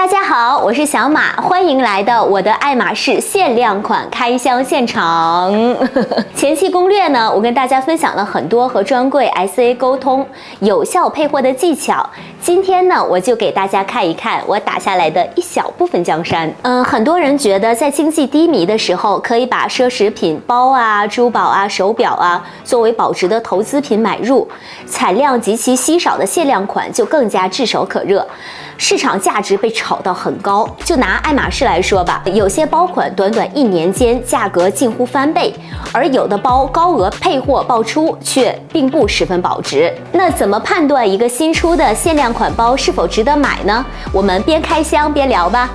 大家好，我是小马，欢迎来到我的爱马仕限量款开箱现场。前期攻略呢，我跟大家分享了很多和专柜 SA 沟通、有效配货的技巧。今天呢，我就给大家看一看我打下来的一小部分江山。很多人觉得在经济低迷的时候，可以把奢侈品、包啊、珠宝啊、手表啊作为保值的投资品买入，产量极其稀少的限量款就更加炙手可热。市场价值被炒到很高，就拿爱马仕来说吧，有些包款短短1年间价格近乎翻倍，而有的包高额配货爆出却并不十分保值。那怎么判断一个新出的限量款包是否值得买呢？我们边开箱边聊吧。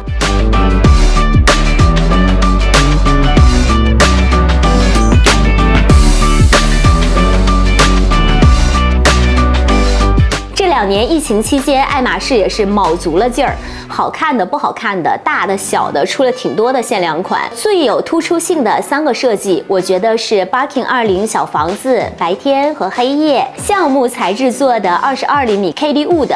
这2年疫情期间，爱马仕也是卯足了劲儿，好看的、不好看的、大的、小的，出了挺多的限量款。最有突出性的3个设计，我觉得是 Barking 20小房子、白天和黑夜，橡木材质做的22厘米 KD Wood，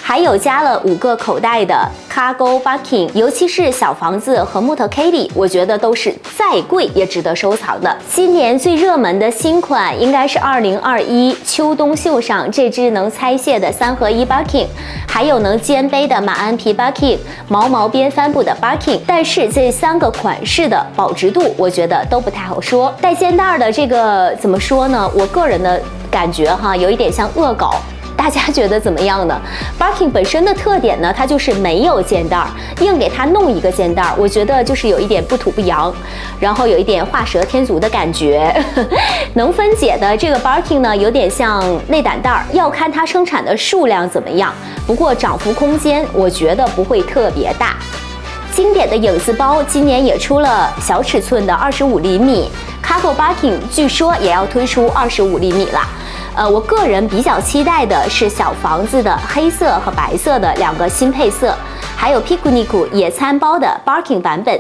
还有加了5个口袋的 Cargo Barking， 尤其是小房子和木头 KD， 我觉得都是再贵也值得收藏的。今年最热门的新款应该是2021秋冬秀上这只能拆卸的3合1 Barking， 还有能肩背的马鞍皮 Barking， 毛边帆布的 Barking， 但是这3个款式的保值度我觉得都不太好说。带肩带的这个怎么说呢？我个人的感觉哈，有一点像恶搞。大家觉得怎么样呢？ Barking 本身的特点呢，它就是没有肩带，硬给它弄一个肩带，我觉得就是有一点不土不洋，然后有一点画蛇添足的感觉。能分解的这个 Barking 呢，有点像内胆带，要看它生产的数量怎么样，不过涨幅空间我觉得不会特别大。经典的影子包今年也出了小尺寸的25厘米 Cargo Barking， 据说也要推出25厘米了。我个人比较期待的是小房子的黑色和白色的2个新配色，还有 Picnic 野餐包的 Barking 版本。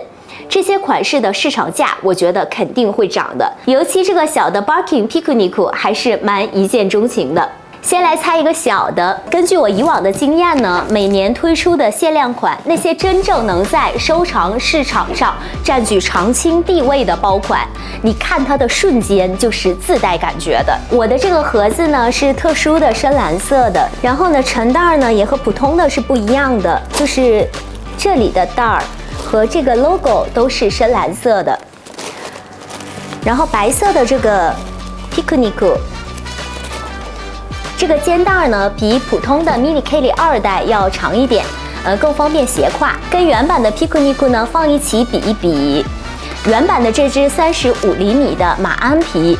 这些款式的市场价，我觉得肯定会涨的。尤其这个小的 Barking Picnic 还是蛮一见钟情的。先来猜一个小的。根据我以往的经验呢，每年推出的限量款，那些真正能在收藏市场上占据常青地位的包款，你看它的瞬间就是自带感觉的。我的这个盒子呢是特殊的深蓝色的，然后呢沉袋呢也和普通的是不一样的，就是这里的袋儿和这个 logo 都是深蓝色的，然后白色的这个 Picnic。这个肩带呢，比普通的 Mini Kelly 2代要长一点，更方便斜挎。跟原版的 Picnic 呢放一起比一比，原版的这只35厘米的马鞍皮，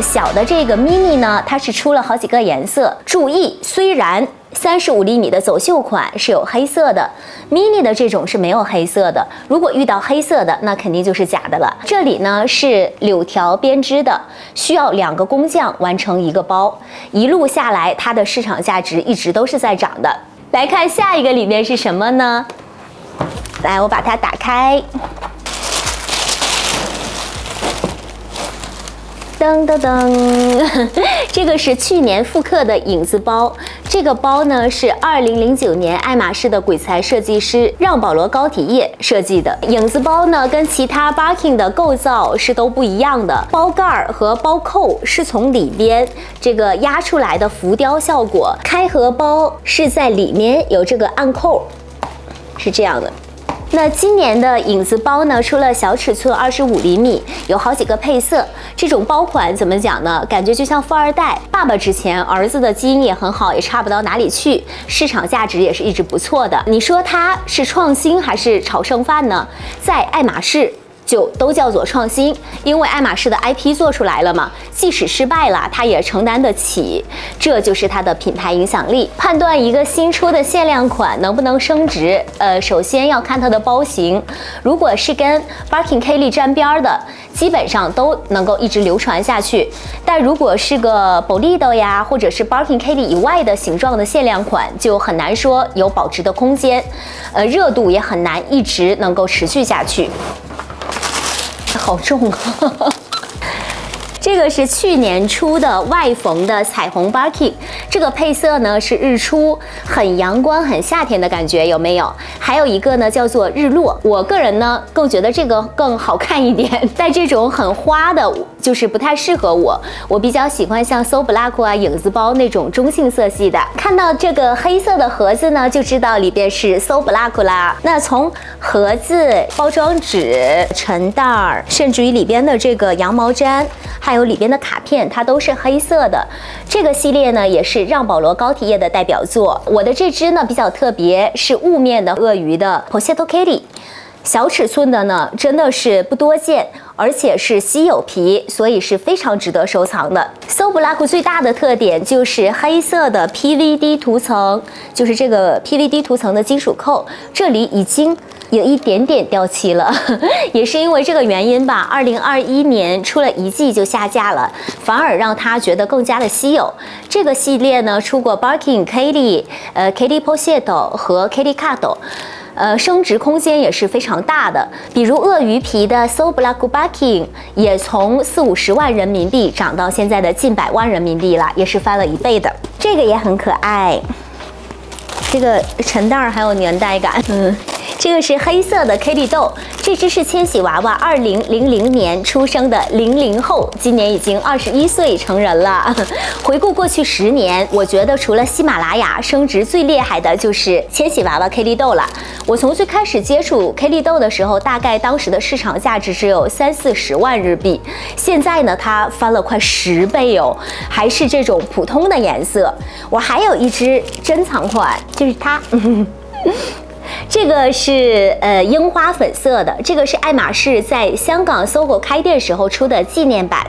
小的这个 Mini 呢，它是出了好几个颜色。注意，虽然35厘米的走秀款是有黑色的 ，mini 的这种是没有黑色的。如果遇到黑色的，那肯定就是假的了。这里呢是柳条编织的，需要2个工匠完成一个包。一路下来，它的市场价值一直都是在涨的。来看下一个里面是什么呢？来，我把它打开。噔噔噔，这个是去年复刻的影子包。这个包呢是2009年爱马仕的鬼才设计师让保罗高体叶设计的。影子包呢跟其他 Barking 的构造是都不一样的，包盖和包扣是从里边这个压出来的浮雕效果，开合包是在里面有这个暗扣，是这样的。那今年的影子包呢，出了小尺寸25厘米，有好几个配色。这种包款怎么讲呢？感觉就像富二代，爸爸值钱，儿子的基因也很好，也差不到哪里去，市场价值也是一直不错的。你说它是创新还是炒剩饭呢？在爱马仕就都叫做创新，因为爱马仕的 IP 做出来了嘛，即使失败了，它也承担得起，这就是它的品牌影响力。判断一个新出的限量款能不能升值，首先要看它的包型，如果是跟 Barking Kelly 沾边的，基本上都能够一直流传下去。但如果是个 Bolide 呀，或者是 Barking Kelly 以外的形状的限量款，就很难说有保值的空间，热度也很难一直能够持续下去。好重啊！这个是去年出的外缝的彩虹 Birkin， 这个配色呢是日出，很阳光、很夏天的感觉，有没有？还有一个呢叫做日落，我个人呢更觉得这个更好看一点，但这种很花的，就是不太适合我。我比较喜欢像 So Black 啊、影子包那种中性色系的。看到这个黑色的盒子呢，就知道里边是 So Black 啦。那从盒子、包装纸、沉袋，甚至于里边的这个羊毛毡，还有里边的卡片，它都是黑色的。这个系列呢，也是让保罗高缇耶的代表作。我的这只呢比较特别，是雾面的鳄鱼的 Posetto Kitty。小尺寸的呢，真的是不多见，而且是稀有皮，所以是非常值得收藏的。So Black 最大的特点就是黑色的 PVD 涂层，就是这个 PVD 涂层的金属扣，这里已经有一点点掉漆了，也是因为这个原因吧。2021年出了一季就下架了，反而让它觉得更加的稀有。这个系列呢，出过 Birkin Kitty、Kitty Posetto 和 Kitty Cat。升值空间也是非常大的，比如鳄鱼皮的 So Black Birkin 也从40-50万人民币涨到现在的近100万人民币了，也是翻了1倍的。这个也很可爱，这个沉袋还有年代感。这个是黑色的 Kitty 豆，这只是千禧娃娃2000年出生的00后，今年已经21岁成人了。回顾过去10年，我觉得除了喜马拉雅，升值最厉害的就是千禧娃娃 Kitty 豆了。我从最开始接触 Kitty 豆的时候，大概当时的市场价值只有30-40万日币，现在呢，它翻了快10倍哦，还是这种普通的颜色。我还有一只珍藏款，就是它。这个是樱花粉色的，这个是爱马仕在香港搜狗开店时候出的纪念版，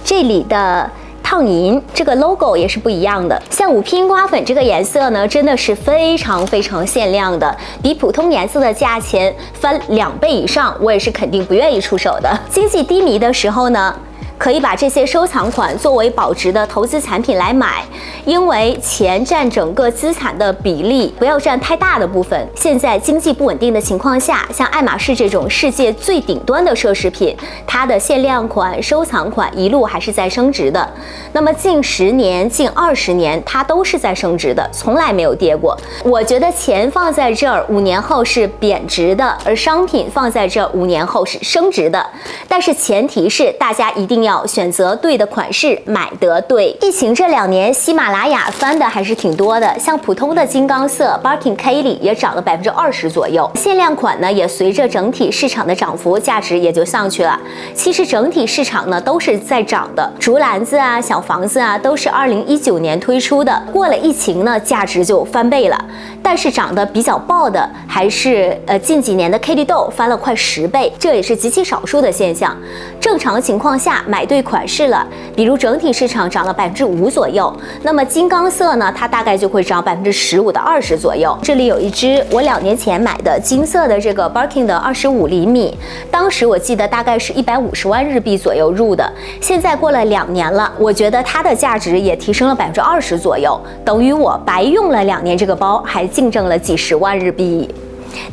这里的烫银这个 logo 也是不一样的。像5P樱花粉这个颜色呢，真的是非常非常限量的，比普通颜色的价钱翻2倍以上，我也是肯定不愿意出手的。经济低迷的时候呢，可以把这些收藏款作为保值的投资产品来买，因为钱占整个资产的比例不要占太大的部分。现在经济不稳定的情况下，像爱马仕这种世界最顶端的奢侈品，它的限量款、收藏款一路还是在升值的。那么近10年、近20年，它都是在升值的，从来没有跌过。我觉得钱放在这儿，5年后是贬值的，而商品放在这儿，5年后是升值的。但是前提是大家一定要选择对的款式，买得对。疫情这2年，喜马拉雅翻的还是挺多的，像普通的金刚色 Birkin Kitty 也涨了20%左右，限量款呢也随着整体市场的涨幅，价值也就上去了。其实整体市场呢都是在涨的，竹篮子啊、小房子啊都是2019年推出的，过了疫情呢，价值就翻倍了。但是涨得比较爆的还是近几年的 Kitty 豆翻了快10倍，这也是极其少数的现象。正常情况下买对款式了，比如整体市场涨了5%左右，那么金刚色呢，它大概就会涨15%到20%左右。这里有一只我2年前买的金色的这个 Birkin 的25厘米，当时我记得大概是150万日币左右入的，现在过了2年了，我觉得它的价值也提升了20%左右，等于我白用了2年这个包，还净挣了几十万日币。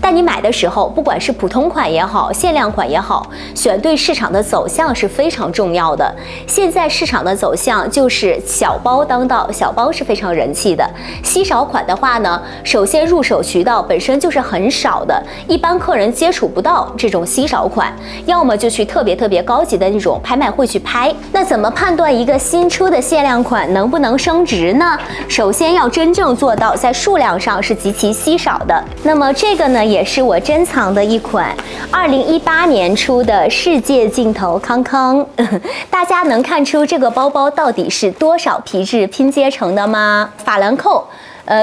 但你买的时候，不管是普通款也好，限量款也好，选对市场的走向是非常重要的。现在市场的走向就是小包当道，小包是非常人气的。稀少款的话呢，首先入手渠道本身就是很少的，一般客人接触不到这种稀少款，要么就去特别高级的那种拍卖会去拍。那怎么判断一个新出的限量款能不能升值呢？首先要真正做到在数量上是极其稀少的。那么这个呢，也是我珍藏的一款2018年出的世界镜头康康。大家能看出这个包包到底是多少皮质拼接成的吗？法兰扣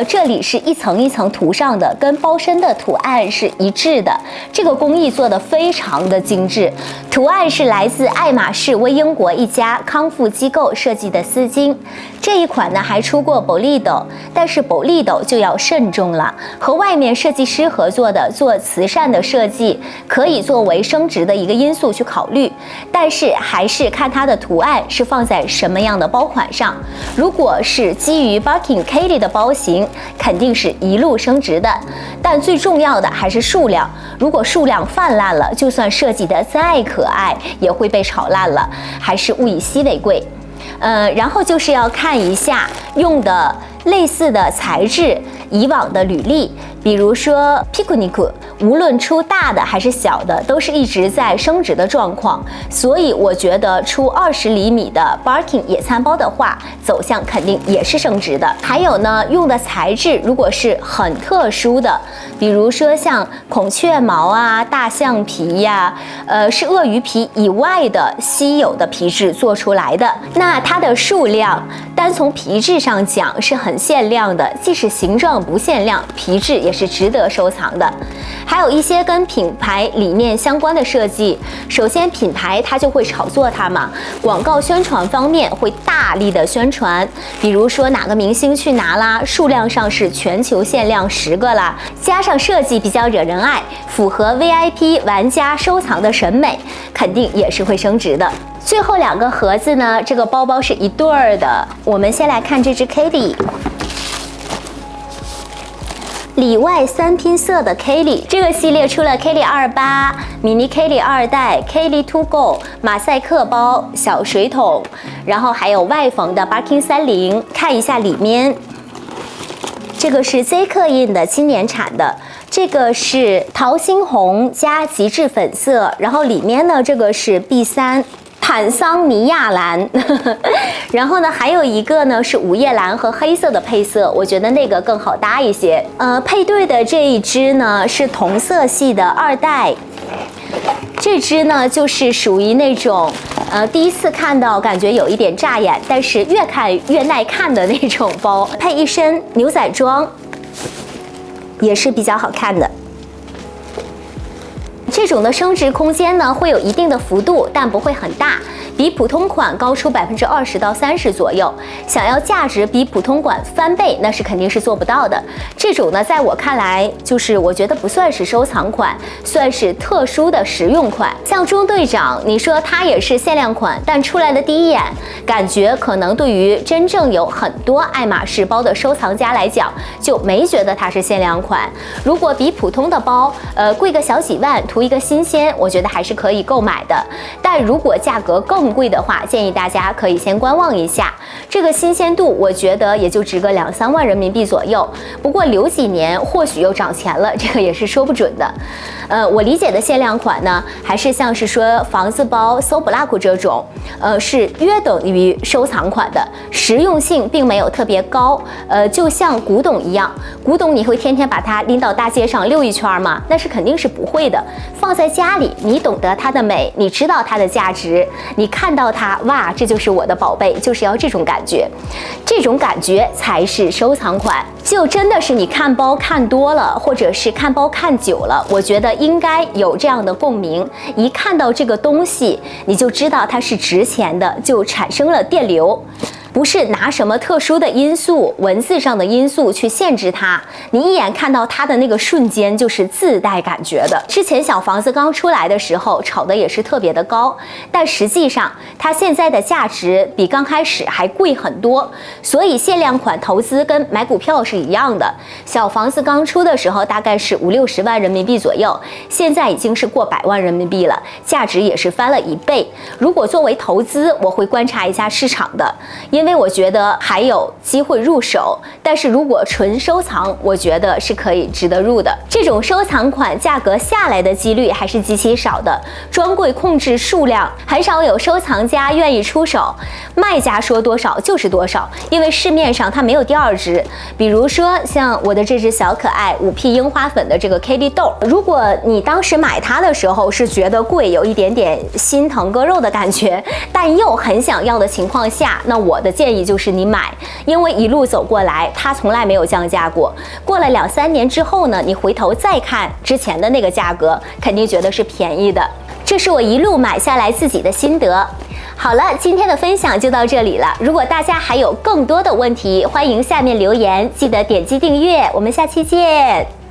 这里是一层一层涂上的，跟包身的图案是一致的。这个工艺做得非常的精致，图案是来自爱马仕为英国一家康复机构设计的丝巾。这一款呢还出过 Bolito， 但是 Bolito 就要慎重了，和外面设计师合作的做慈善的设计，可以作为升值的一个因素去考虑，但是还是看它的图案是放在什么样的包款上。如果是基于 Birkin Kitty 的包型，情，肯定是一路升值的。但最重要的还是数量，如果数量泛滥了，就算设计的再可爱，也会被炒烂了，还是物以稀为贵。然后就是要看一下用的类似的材质以往的履历，比如说 Picnic， 无论出大的还是小的，都是一直在升值的状况，所以我觉得出20厘米的 Barking 野餐包的话，走向肯定也是升值的。还有呢，用的材质如果是很特殊的，比如说像孔雀毛啊、大象皮呀，是鳄鱼皮以外的稀有的皮质做出来的，那它的数量单从皮质上讲是很限量的，即使形状不限量，皮质也是值得收藏的。还有一些跟品牌理念相关的设计，首先品牌它就会炒作它嘛，广告宣传方面会大力的宣传，比如说哪个明星去拿啦，数量上是全球限量10个啦，加上设计比较惹人爱，符合 VIP 玩家收藏的审美，肯定也是会升值的。最后2个盒子呢，这个包包是一对儿的。我们先来看这只 Kelly， 里外3拼色的 Kelly， 这个系列出了 Kelly 28、迷你 Kelly 2代、Kelly To Go、马赛克包、小水桶，然后还有外缝的 Barking 30。看一下里面，这个是 Z 刻印的今年产的。这个是桃心红加极致粉色，然后里面呢，这个是 B3。坦桑尼亚蓝，然后呢，还有一个呢是午夜蓝和黑色的配色，我觉得那个更好搭一些。配对的这一只呢是同色系的2代，这只呢就是属于那种第一次看到感觉有一点扎眼，但是越看越耐看的那种包，配一身牛仔装，也是比较好看的。这种的升值空间呢会有一定的幅度，但不会很大，比普通款高出20%到30%左右。想要价值比普通款翻倍，那是肯定是做不到的。这种呢，在我看来，就是我觉得不算是收藏款，算是特殊的实用款。像中队长，你说它也是限量款，但出来的第一眼感觉，可能对于真正有很多爱马仕包的收藏家来讲，就没觉得它是限量款。如果比普通的包，贵个小几万，图一个新鲜，我觉得还是可以购买的。但如果价格更贵的话，建议大家可以先观望一下。这个新鲜度，我觉得也就值个2、3万人民币左右。不过留几年，或许又涨钱了，这个也是说不准的。我理解的限量款呢，还是像是说房子包、So Black 这种，是约等于收藏款的，实用性并没有特别高。就像古董一样，古董你会天天把它拎到大街上溜一圈吗？那是肯定是不会的。放在家里，你懂得它的美，你知道它的价值，你看到它，哇，这就是我的宝贝，就是要这种感觉，这种感觉才是收藏款。就真的是你看包看多了，或者是看包看久了，我觉得应该有这样的共鸣。一看到这个东西，你就知道它是值钱的，就产生了电流。不是拿什么特殊的因素、文字上的因素去限制它，你一眼看到它的那个瞬间就是自带感觉的。之前小房子刚出来的时候，炒的也是特别的高，但实际上它现在的价值比刚开始还贵很多。所以限量款投资跟买股票是一样的，小房子刚出的时候大概是50、60万人民币左右，现在已经是过100万人民币了，价值也是翻了1倍。如果作为投资，我会观察一下市场的，因为我觉得还有机会入手，但是如果纯收藏，我觉得是可以值得入的。这种收藏款价格下来的几率还是极其少的，专柜控制数量，很少有收藏家愿意出手，卖家说多少就是多少，因为市面上它没有第二只。比如说像我的这只小可爱5P 樱花粉的这个 Kelly 豆，如果你当时买它的时候是觉得贵，有一点点心疼割肉的感觉，但又很想要的情况下，那我的建议就是你买，因为一路走过来，它从来没有降价过。过了2、3年之后呢，你回头再看之前的那个价格，肯定觉得是便宜的。这是我一路买下来自己的心得。好了，今天的分享就到这里了。如果大家还有更多的问题，欢迎下面留言，记得点击订阅。我们下期见。